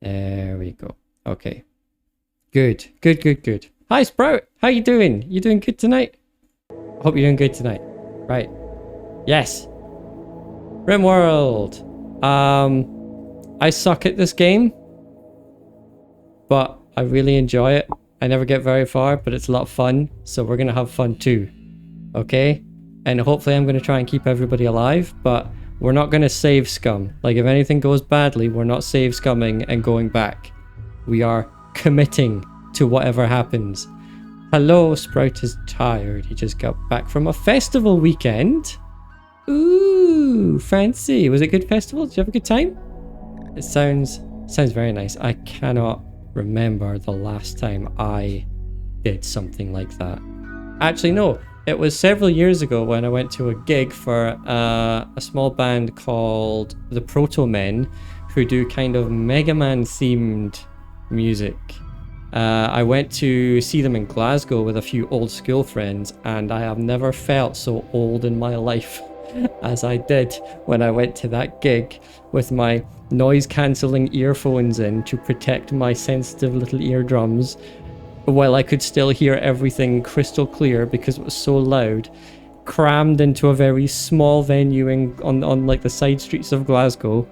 There we go. Okay. Good. Good, good, good. Hi, Sprout. How you doing? You doing good tonight? Hope you're doing good tonight. Right. Yes. RimWorld. I suck at this game, but I really enjoy it. I never get very far, but it's a lot of fun, so we're gonna have fun too. Okay? And hopefully I'm gonna try and keep everybody alive, but we're not gonna save scum. Like, if anything goes badly, we're not save scumming and going back. We are committing to whatever happens. Hello, Sprout is tired. He just got back from a festival weekend. Ooh, fancy. Was it a good festival? Did you have a good time? It sounds very nice. I cannot remember the last time I did something like that. Actually, no. It was several years ago when I went to a gig for a small band called the Proto Men, who do kind of Mega Man themed music. I went to see them in Glasgow with a few old school friends, and I have never felt so old in my life as I did when I went to that gig with my noise cancelling earphones in to protect my sensitive little eardrums, while I could still hear everything crystal clear because it was so loud, crammed into a very small venue on like the side streets of Glasgow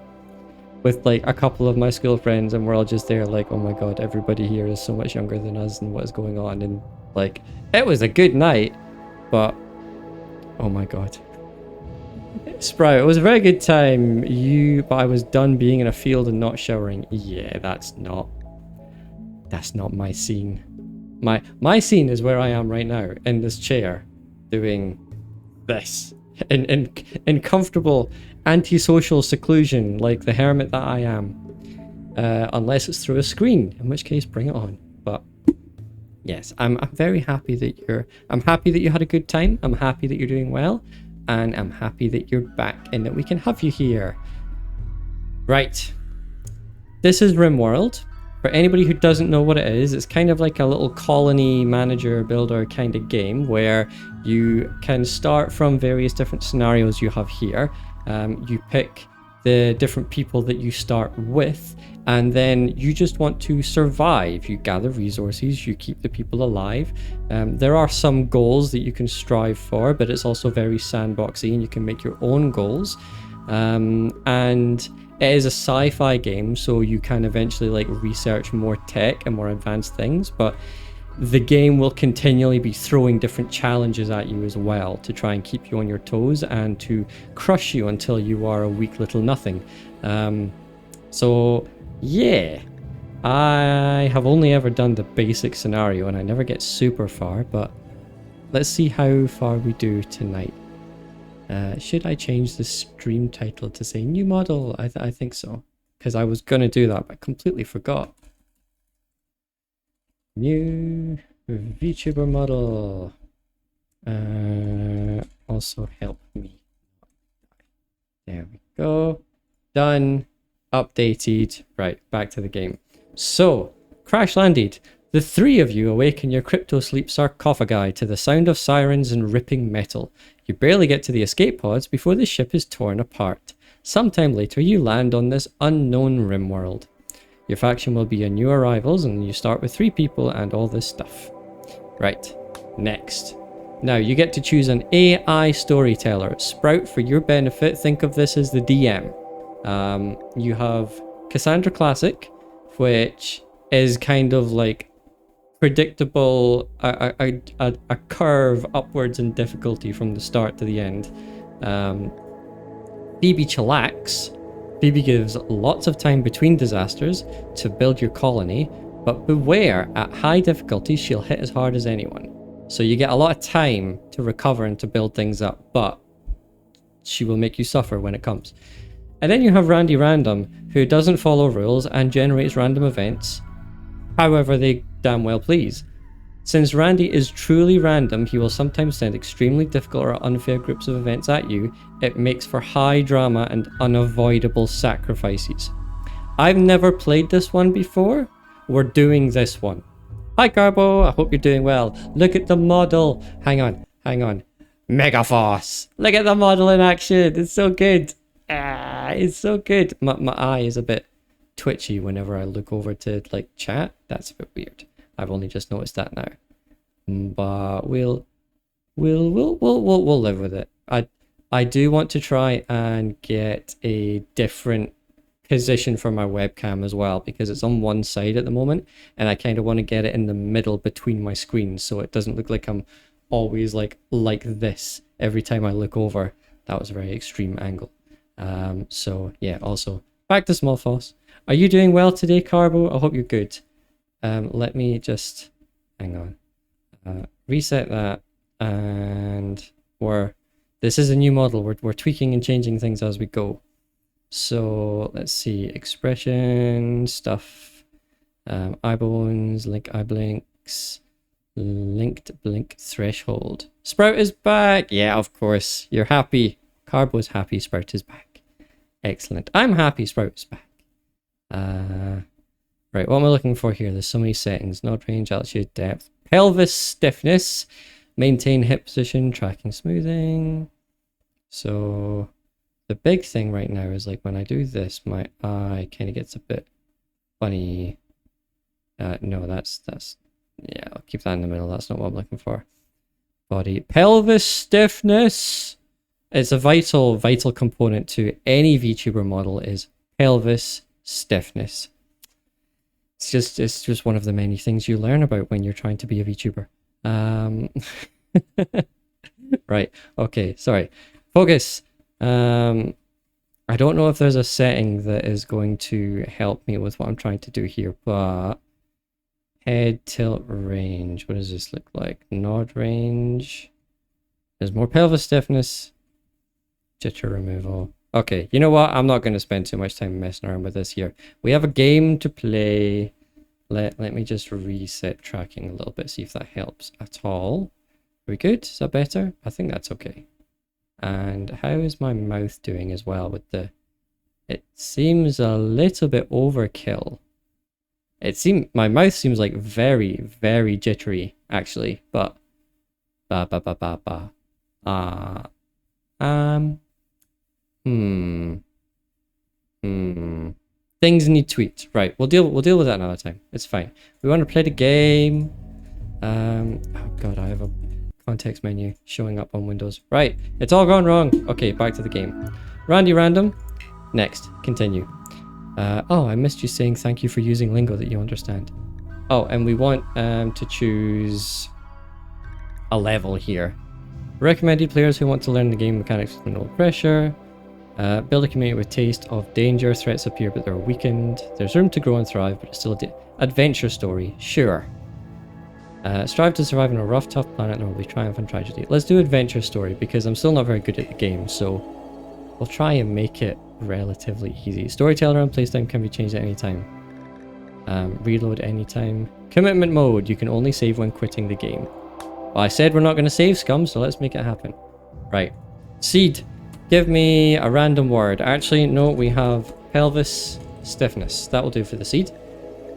with like a couple of my school friends, and we're all just there like, oh my god, everybody here is so much younger than us and what is going on. And like, it was a good night, but oh my god. Sprout, it was a very good time. But I was done being in a field and not showering. Yeah, that's not my scene. My scene is where I am right now, in this chair, doing this, in comfortable antisocial seclusion, like the hermit that I am. Unless it's through a screen, in which case, bring it on. But yes, I'm very happy that I'm happy that you had a good time. I'm happy that you're doing well. And I'm happy that you're back and that we can have you here. Right. This is RimWorld. For anybody who doesn't know what it is, it's kind of like a little colony manager builder kind of game where you can start from various different scenarios you have here. You pick the different people that you start with, and then you just want to survive. You gather resources, you keep the people alive. There are some goals that you can strive for, but it's also very sandboxy and you can make your own goals. And it is a sci-fi game, so you can eventually like research more tech and more advanced things, but the game will continually be throwing different challenges at you as well to try and keep you on your toes and to crush you until you are a weak little nothing. So yeah, I have only ever done the basic scenario and I never get super far, but let's see how far we do tonight. Should I change the stream title to say new model? I think so, because I was going to do that, but I completely forgot. New VTuber model. Also help me. There we go. Done. Updated. Right, back to the game. So, crash landed. The three of you awaken your crypto sleep sarcophagi to the sound of sirens and ripping metal. You barely get to the escape pods before the ship is torn apart. Sometime later you land on this unknown RimWorld. Your faction will be your new arrivals and you start with 3 people and all this stuff. Right, next. Now you get to choose an AI storyteller. Sprout, for your benefit, think of this as the DM. You have Cassandra Classic, which is kind of like predictable, a curve upwards in difficulty from the start to the end. Phoebe Chillax. Phoebe gives lots of time between disasters to build your colony, but beware, at high difficulty she'll hit as hard as anyone. So you get a lot of time to recover and to build things up, but she will make you suffer when it comes. And then you have Randy Random, who doesn't follow rules and generates random events however they damn well please. Since Randy is truly random, he will sometimes send extremely difficult or unfair groups of events at you. It makes for high drama and unavoidable sacrifices. I've never played this one before. We're doing this one. Hi Carbo, I hope you're doing well. Look at the model. Hang on. Megaforce. Look at the model in action. It's so good. It's so good. My eye is a bit twitchy whenever I look over to like chat. That's a bit weird. I've only just noticed that now. But we'll live with it. I do want to try and get a different position for my webcam as well, because it's on one side at the moment, and I kind of want to get it in the middle between my screens so it doesn't look like I'm always like this every time I look over. That was a very extreme angle. So yeah, also back to Small Foss. Are you doing well today, Carbo? I hope you're good. Let me just hang on. Reset that, and this is a new model. We're tweaking and changing things as we go. So let's see, expression stuff, eye bones, link eye blinks, linked blink threshold. Sprout is back. Yeah, of course. You're happy. Carbo's happy. Sprout is back. Excellent. I'm happy. Sprout is back. Right, what am I looking for here? There's so many settings. Nod range, altitude, depth, pelvis stiffness, maintain hip position, tracking smoothing. So the big thing right now is like when I do this, my eye kind of gets a bit funny. No, that's yeah, I'll keep that in the middle. That's not what I'm looking for. Body, pelvis stiffness. It's a vital component to any VTuber model is pelvis stiffness. It's just one of the many things you learn about when you're trying to be a VTuber. Right. Okay. Sorry. Focus. I don't know if there's a setting that is going to help me with what I'm trying to do here, but head tilt range. What does this look like? Nod range. There's more pelvis stiffness. Jitter removal. Okay, you know what? I'm not going to spend too much time messing around with this here. We have a game to play. Let me just reset tracking a little bit, see if that helps at all. Are we good? Is that better? I think that's okay. And how is my mouth doing as well with the... It seems a little bit overkill. My mouth seems like very, very jittery, actually, but... Things need tweaked. Right, we'll deal with that another time. It's fine. We want to play the game. Oh god, I have a context menu showing up on Windows. Right, it's all gone wrong. Okay, back to the game. Randy Random. Next, continue. Oh, I missed you saying thank you for using lingo that you understand. Oh, and we want to choose a level here. Recommended players who want to learn the game mechanics with no pressure. Build a community with taste of danger. Threats appear, but they're weakened. There's room to grow and thrive, but it's still an adventure story. Sure. Strive to survive on a rough, tough planet, and there will be triumph and tragedy. Let's do adventure story, because I'm still not very good at the game, so we'll try and make it relatively easy. Storyteller and playtime can be changed at any time. Reload anytime. Commitment mode. You can only save when quitting the game. Well, I said we're not going to save, Scum, so let's make it happen. Right. Seed. Give me a random word. Actually, no, we have pelvis stiffness. That will do for the seed.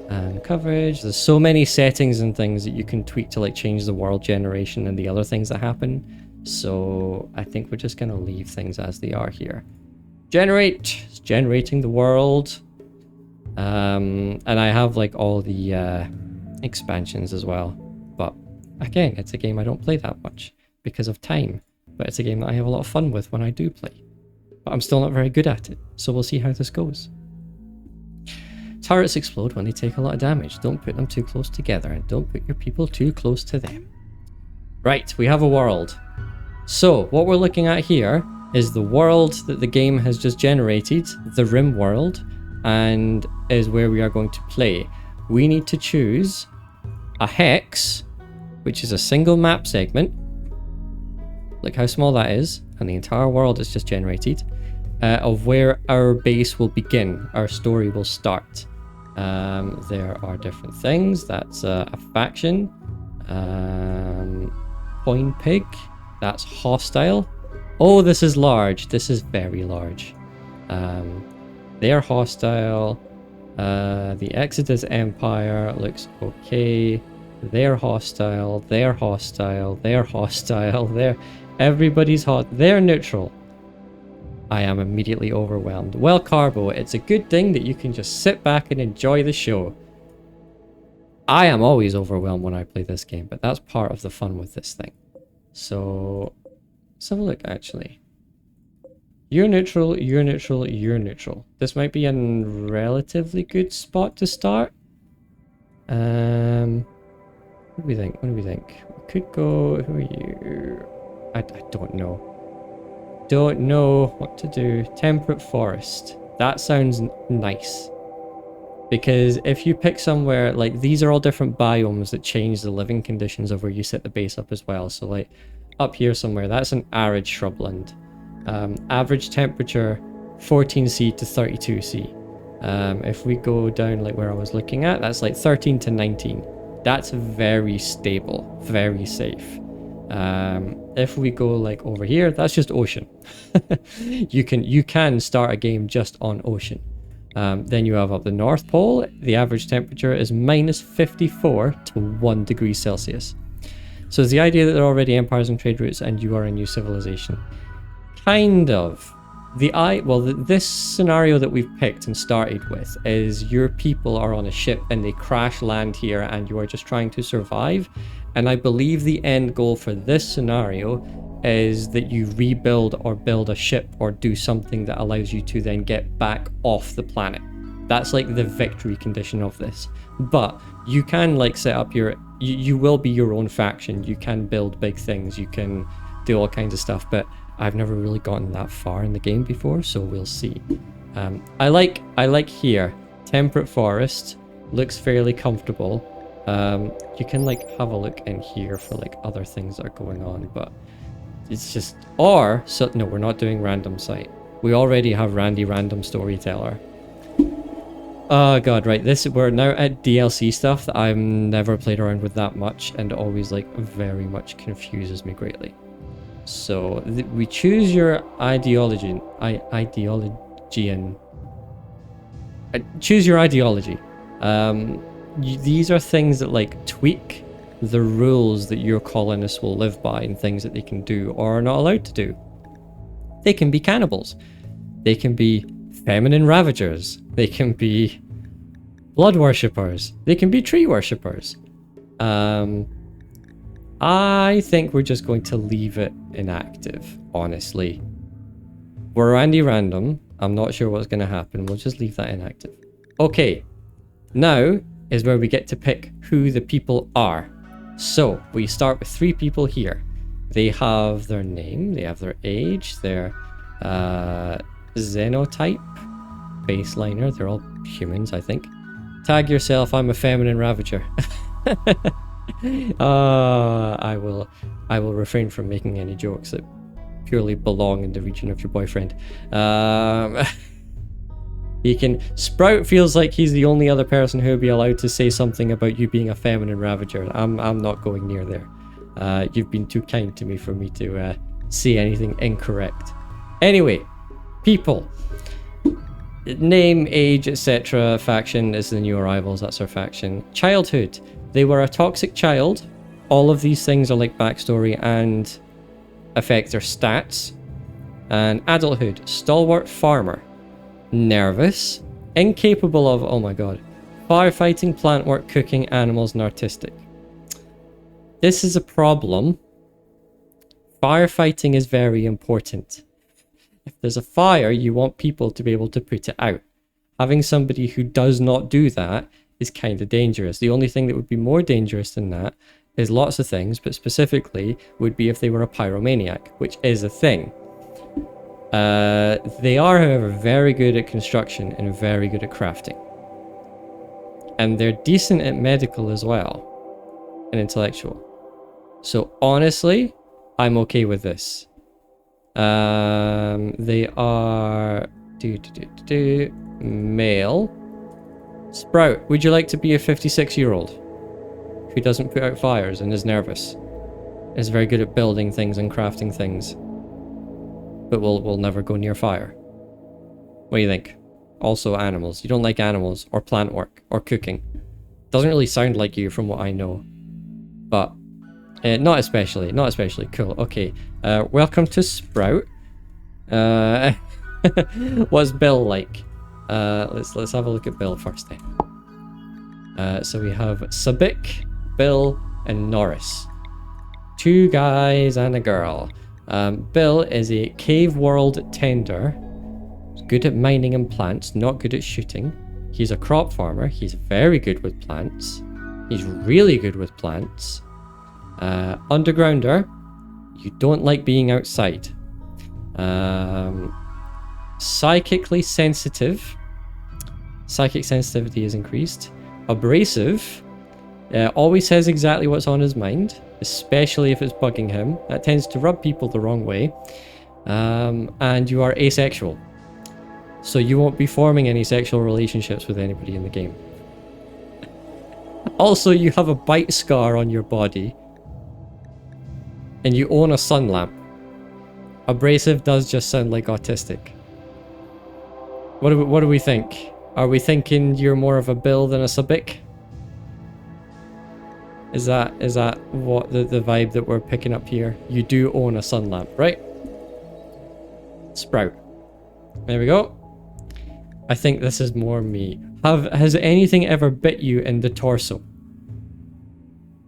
And coverage. There's so many settings and things that you can tweak to like change the world generation and the other things that happen. So I think we're just going to leave things as they are here. Generate. It's generating the world. And I have like all the expansions as well. But again, it's a game I don't play that much because of time. But it's a game that I have a lot of fun with when I do play. But I'm still not very good at it, so we'll see how this goes. Turrets explode when they take a lot of damage. Don't put them too close together, and don't put your people too close to them. Right, we have a world. So, what we're looking at here is the world that the game has just generated, the RimWorld, and is where we are going to play. We need to choose a hex, which is a single map segment. Look how small that is, and the entire world is just generated, of where our base will begin, our story will start. There are different things. That's a faction. Coin pig. That's hostile. Oh, this is large. This is very large. They are hostile. The Exodus Empire looks okay. They're hostile. They're hostile. They're hostile. Everybody's hot. They're neutral. I am immediately overwhelmed. Well, Carbo, it's a good thing that you can just sit back and enjoy the show. I am always overwhelmed when I play this game, but that's part of the fun with this thing. So, let's have a look, actually. You're neutral, you're neutral, you're neutral. This might be a relatively good spot to start. What do we think? What do we think? We could go... Who are you? I don't know. Don't know what to do. Temperate forest. That sounds nice. Because if you pick somewhere, like, these are all different biomes that change the living conditions of where you set the base up as well. So, like, up here somewhere, that's an arid shrubland. Average temperature, 14C to 32C. If we go down, like, where I was looking at, that's, like, 13 to 19. That's very stable, very safe. If we go, like, over here, that's just ocean. You can start a game just on ocean. Then you have up the North Pole. The average temperature is minus 54 to 1 degree Celsius. So it's the idea that there are already empires and trade routes and you are a new civilization. Kind of. This scenario that we've picked and started with is your people are on a ship and they crash land here and you are just trying to survive. And I believe the end goal for this scenario is that you rebuild or build a ship or do something that allows you to then get back off the planet. That's like the victory condition of this. But you can like set up you will be your own faction. You can build big things. You can do all kinds of stuff. But I've never really gotten that far in the game before, so we'll see. I like here. Temperate forest looks fairly comfortable. You can like have a look in here for like other things that are going on, but it's just no, we're not doing random site. We already have Randy Random Storyteller. Oh god, right, we're now at DLC stuff that I've never played around with that much and always like very much confuses me greatly. So we choose your ideology. Choose your ideology. These are things that like tweak the rules that your colonists will live by and things that they can do or are not allowed to do. They can be cannibals. They can be feminine ravagers. They can be blood worshippers. They can be tree worshippers. I think we're just going to leave it inactive, honestly. We're Randy Random. I'm not sure what's going to happen. We'll just leave that inactive. Okay. Now is where we get to pick who the people are. So we start with 3 people here. They have their name, they have their age, their xenotype, baseliner. They're all humans, I think. Tag yourself, I'm a feminine ravager. I will refrain from making any jokes that purely belong in the region of your boyfriend. Sprout feels like he's the only other person who would be allowed to say something about you being a feminine ravager. I'm not going near there. You've been too kind to me for me to say anything incorrect. Anyway, people. Name, age, etc. Faction is the new arrivals. That's our faction. Childhood. They were a toxic child. All of these things are like backstory and affect their stats. And adulthood. Stalwart farmer. Nervous, incapable of, oh my god, firefighting, plant work, cooking, animals, and artistic. This is a problem. Firefighting is very important. If there's a fire, you want people to be able to put it out. Having somebody who does not do that is kind of dangerous. The only thing that would be more dangerous than that is lots of things, but specifically would be if they were a pyromaniac, which is a thing. They are, however, very good at construction and very good at crafting. And they're decent at medical as well. And intellectual. So honestly, I'm okay with this. They are... male. Sprout, would you like to be a 56-year-old who doesn't put out fires and is nervous? Is very good at building things and crafting things. But we'll never go near fire. What do you think? Also animals. You don't like animals or plant work or cooking. Doesn't really sound like you from what I know. But not especially. Not especially. Cool. Okay. Welcome to Sprout. What's Bill like? Let's have a look at Bill first then. So we have Sabik, Bill, and Norris. 2 guys and a girl. Bill is a cave world tender. He's good at mining and plants, not good at shooting. He's a crop farmer. He's very good with plants. He's really good with plants. Undergrounder. You don't like being outside. Psychically sensitive. Psychic sensitivity is increased. Abrasive. Always says exactly what's on his mind, especially if it's bugging him. That tends to rub people the wrong way. And you are asexual. So you won't be forming any sexual relationships with anybody in the game. Also, you have a bite scar on your body. And you own a sun lamp. Abrasive does just sound like autistic. What do we think? Are we thinking you're more of a Bill than a Sabik? Is that what the vibe that we're picking up here? You do own a sun lamp, right? Sprout. There we go. I think this is more me. Has anything ever bit you in the torso?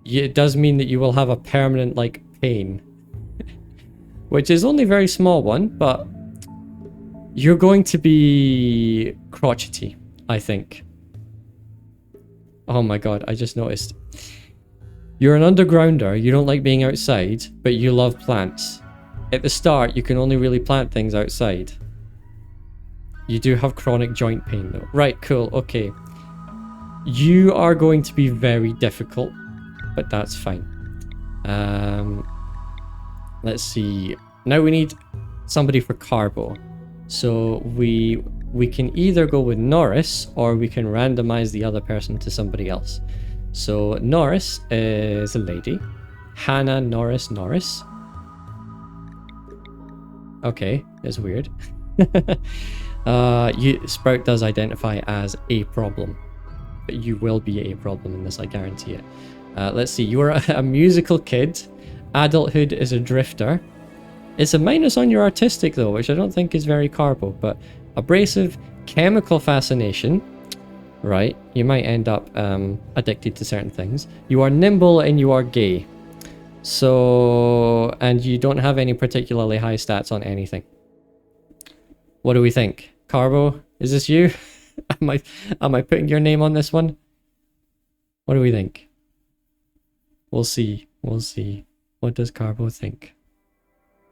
It does mean that you will have a permanent, like, pain. Which is only a very small one, but you're going to be crotchety, I think. Oh my god, I just noticed. You're an undergrounder, you don't like being outside, but you love plants. At the start, you can only really plant things outside. You do have chronic joint pain though. Right, cool, okay. You are going to be very difficult, but that's fine. Let's see. Now we need somebody for Carbo. So we can either go with Norris, or we can randomize the other person to somebody else. So Norris is a lady. Hannah Norris. Okay, it's weird. Sprout does identify as a problem, but you will be a problem in this, I guarantee it. Let's see, you are a musical kid. Adulthood is a drifter. It's a minus on your artistic though, which I don't think is very Carbo, but abrasive, chemical fascination. Right, you might end up addicted to certain things. You are nimble and you are gay. So, and you don't have any particularly high stats on anything. What do we think? Carbo, is this you? Am I putting your name on this one? What do we think? We'll see. We'll see. What does Carbo think?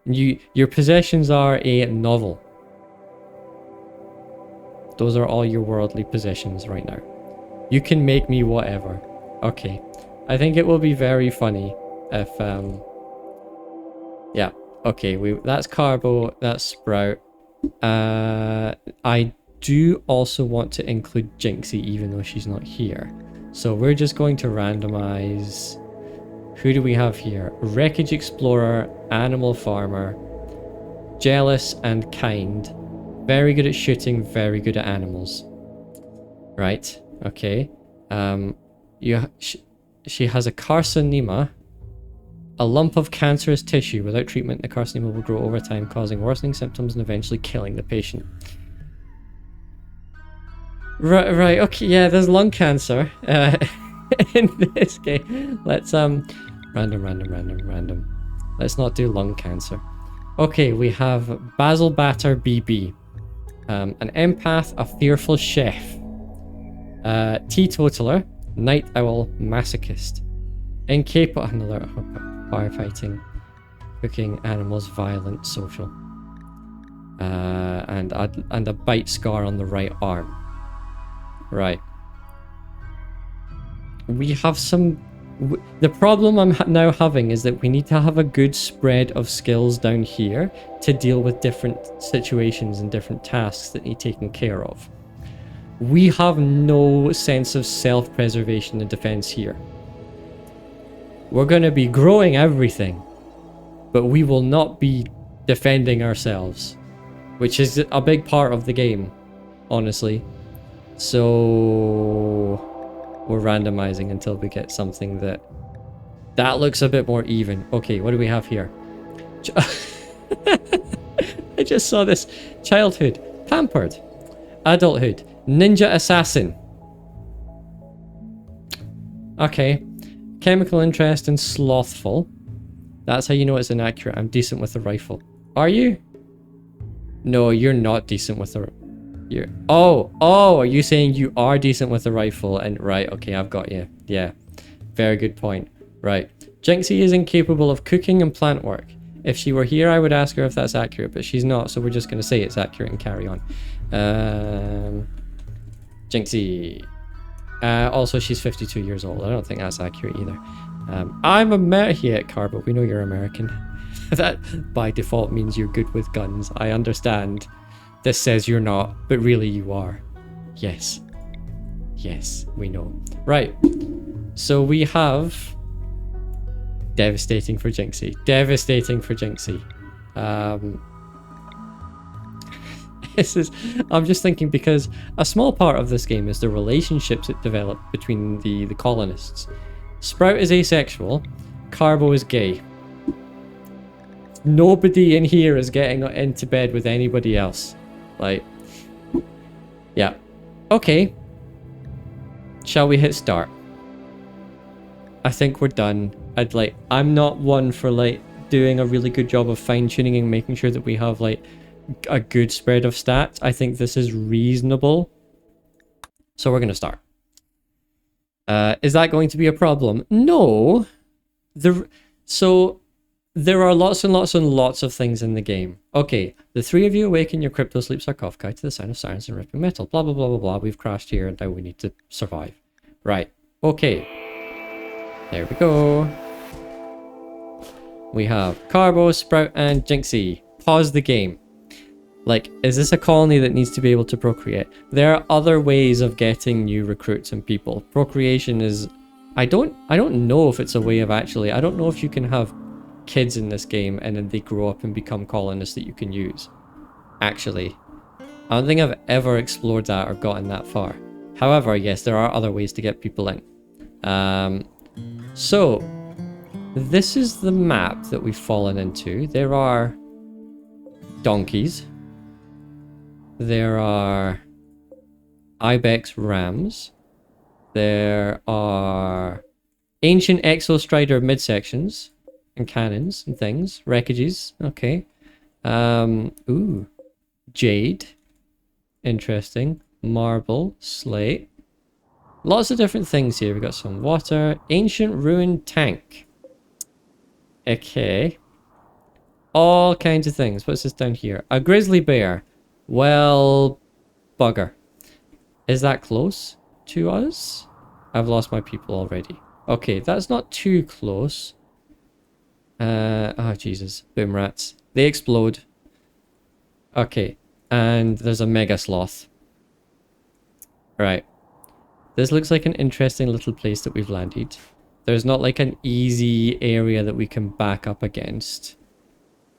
Your possessions are a novel. Those are all your worldly possessions right now. You can make me whatever. Okay. I think it will be very funny if yeah. Okay, that's Carbo, that's Sprout. I do also want to include Jinxie even though she's not here. So we're just going to randomize. Who do we have here? Wreckage Explorer, Animal Farmer, Jealous and Kind. Very good at shooting, very good at animals. Right, okay. She has a carcinoma, a lump of cancerous tissue. Without treatment, the carcinoma will grow over time, causing worsening symptoms and eventually killing the patient. Right, okay, yeah, there's lung cancer in this game. Let's, random. Let's not do lung cancer. Okay, we have Basil Batter BB. An empath, a fearful chef. Teetotaler, night owl, masochist. Incapable, another firefighting, cooking, animals, violent, social. And a bite scar on the right arm. Right. We have some... The problem I'm now having is that we need to have a good spread of skills down here to deal with different situations and different tasks that need taken care of. We have no sense of self-preservation and defense here. We're going to be growing everything, but we will not be defending ourselves, which is a big part of the game, honestly. So we're randomizing until we get something that looks a bit more even. Okay, what do we have here? I just saw this. Childhood, pampered. Adulthood, ninja assassin. Okay. Chemical interest and slothful. That's how you know it's inaccurate. I'm decent with the rifle. Are you? No, you're not decent with the... You're... Oh, are you saying you are decent with the rifle? And right, okay, I've got you. Yeah, very good point. Right. Jinxie is incapable of cooking and plant work. If she were here, I would ask her if that's accurate, but she's not, so we're just going to say it's accurate and carry on. Jinxie. Also, she's 52 years old. I don't think that's accurate either. I'm American, Carbo. We know you're American. That, by default, means you're good with guns. I understand. This says you're not, but really you are. Yes. Yes, we know. Right. So we have... Devastating for Jinxie. Devastating for Jinxie. This is... I'm just thinking because a small part of this game is the relationships that develop between the colonists. Sprout is asexual. Carbo is gay. Nobody in here is getting into bed with anybody else. Like... Yeah. Okay. Shall we hit start? I think we're done. I'm not one for doing a really good job of fine-tuning and making sure that we have a good spread of stats. I think this is reasonable. So we're going to start. Is that going to be a problem? No. So there are lots and lots and lots of things in the game. Okay, the three of you awake in your crypto sleep sarcophagi to the sound of sirens and ripping metal. Blah, blah, blah, blah, blah. We've crashed here and now we need to survive. Right. Okay. There we go. We have Carbo, Sprout, and Jinxie. Pause the game. Is this a colony that needs to be able to procreate? There are other ways of getting new recruits and people. Procreation is... I don't know if it's a way of actually... I don't know if you can have kids in this game and then they grow up and become colonists that you can use. Actually. I don't think I've ever explored that or gotten that far. However, yes, there are other ways to get people in. So, this is the map that we've fallen into. There are donkeys. There are ibex rams. There are ancient exostrider midsections and cannons and things. Wreckages. Okay. Ooh. Jade. Interesting. Marble. Slate. Lots of different things here. We've got some water. Ancient ruined tank. Okay. All kinds of things. What's this down here? A grizzly bear. Well, bugger. Is that close to us? I've lost my people already. Okay, that's not too close. Oh, Jesus. Boom rats. They explode. Okay. And there's a mega sloth. Right. This looks like an interesting little place that we've landed. There's not an easy area that we can back up against.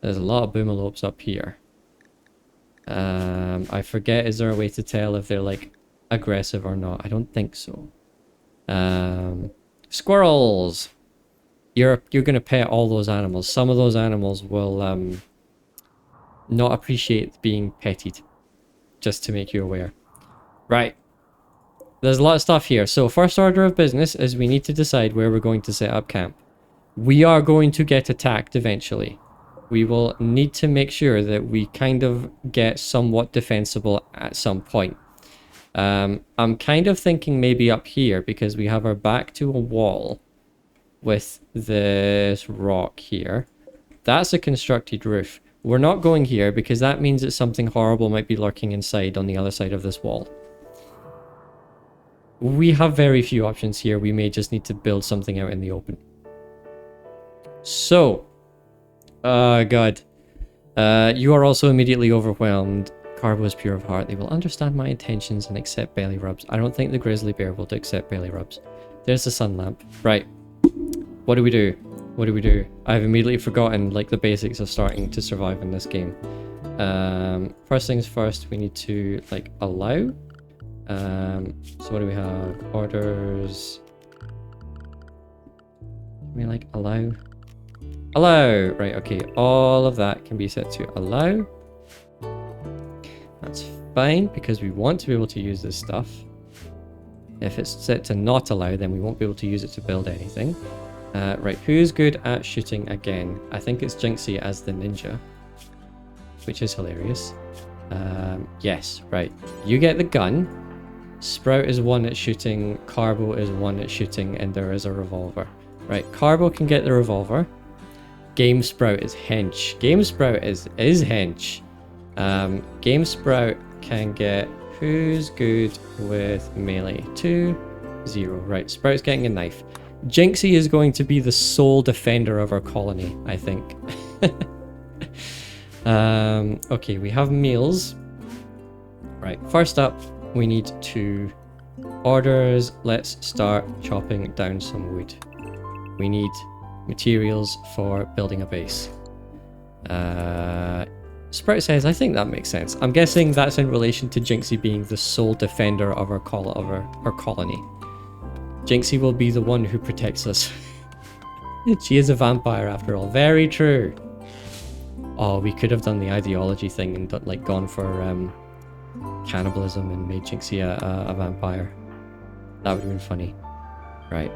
There's a lot of boomalopes up here. I forget, is there a way to tell if they're aggressive or not? I don't think so. Squirrels! You're gonna pet all those animals. Some of those animals will not appreciate being petted. Just to make you aware. Right. There's a lot of stuff here. So first order of business is we need to decide where we're going to set up camp. We are going to get attacked eventually. We will need to make sure that we kind of get somewhat defensible at some point. I'm kind of thinking maybe up here because we have our back to a wall with this rock here. That's a constructed roof. We're not going here because that means that something horrible might be lurking inside on the other side of this wall. We have very few options here. We may just need to build something out in the open. So, God. You are also immediately overwhelmed. Carbo is pure of heart. They will understand my intentions and accept belly rubs. I don't think the grizzly bear will accept belly rubs. There's the sun lamp. Right. What do we do? What do we do? I've immediately forgotten the basics of starting to survive in this game. First things first, we need to allow. So what do we have? Orders. Can we allow? Allow! Right, okay. All of that can be set to allow. fine, because we want to be able to use this stuff. If it's set to not allow, then we won't be able to use it to build anything. Right, who's good at shooting again? I think it's Jinxie as the ninja, which is hilarious. Yes, right. You get the gun. Sprout is one at shooting, Carbo is one at shooting, and there is a revolver. Right, Carbo can get the revolver. Game Sprout is hench. Game Sprout is hench. Game Sprout can get... Who's good with melee? 2, 0. Right, Sprout's getting a knife. Jinxie is going to be the sole defender of our colony, I think. Okay, we have meals. Right, first up, we need to... Orders, let's start chopping down some wood. We need materials for building a base. Sprout says, I think that makes sense. I'm guessing that's in relation to Jinxie being the sole defender of our colony. Jinxie will be the one who protects us. She is a vampire after all. Very true. Oh, we could have done the ideology thing and like gone for cannibalism and made Jinxie a vampire. That would have been funny. Right.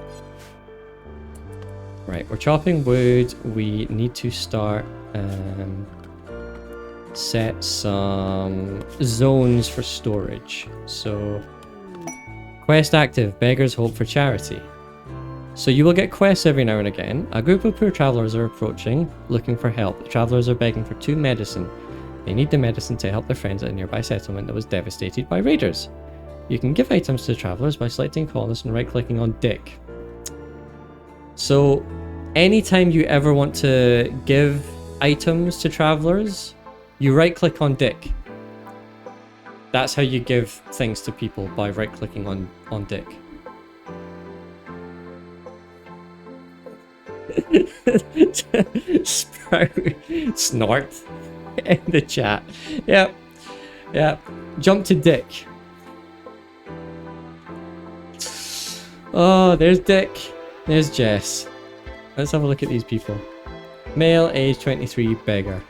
Right, we're chopping wood. We need to start set some zones for storage. So, quest active, beggars hope for charity. So you will get quests every now and again. A group of poor travelers are approaching, looking for help. The travelers are begging for 2 medicine. They need the medicine to help their friends at a nearby settlement that was devastated by raiders. You can give items to travelers by selecting colonists and right-clicking on Dick. So, anytime you ever want to give items to travelers, you right-click on Dick. That's how you give things to people, by right-clicking on Dick. Sprout snort in the chat. Yep. Yep. Jump to Dick. Oh, there's Dick. There's Jess. Let's have a look at these people. Male, age 23, beggar.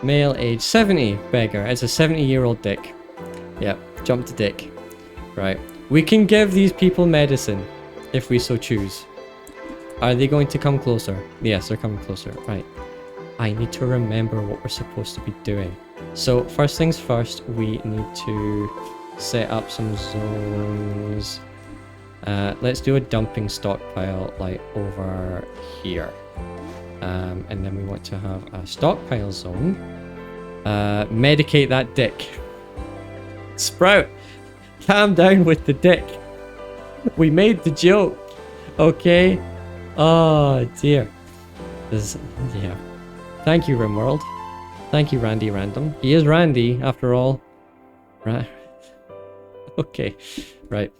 Male, age 70, beggar. It's a 70-year-old Dick. Yep, jump to Dick. Right. We can give these people medicine, if we so choose. Are they going to come closer? Yes, they're coming closer. Right. I need to remember what we're supposed to be doing. So, first things first, we need to set up some zones. Let's do a dumping stockpile, like, over here. And then we want to have a stockpile zone. Medicate that Dick. Sprout, calm down with the Dick. We made the joke. Okay? Oh, dear. Yeah. Thank you, RimWorld. Thank you, Randy Random. He is Randy, after all. Right. Okay. Right.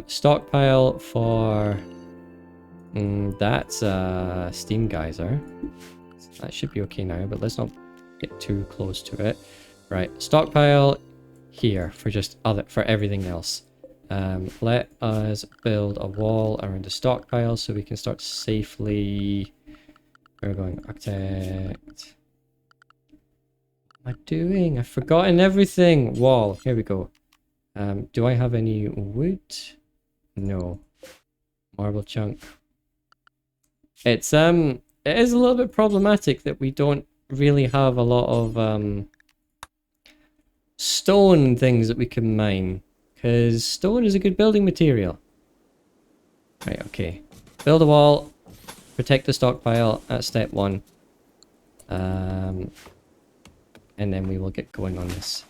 Stockpile for... that's a steam geyser. That should be okay now, but let's not get too close to it. Right. Stockpile here for just for everything else. Let us build a wall around the stockpile so we can start safely... Where are we going? Architect. What am I doing? I've forgotten everything. Wall. Here we go. Do I have any wood? No. Marble chunk. It is a little bit problematic that we don't really have a lot of stone things that we can mine. Because stone is a good building material. Right, okay. Build a wall. Protect the stockpile at step 1. And then we will get going on this.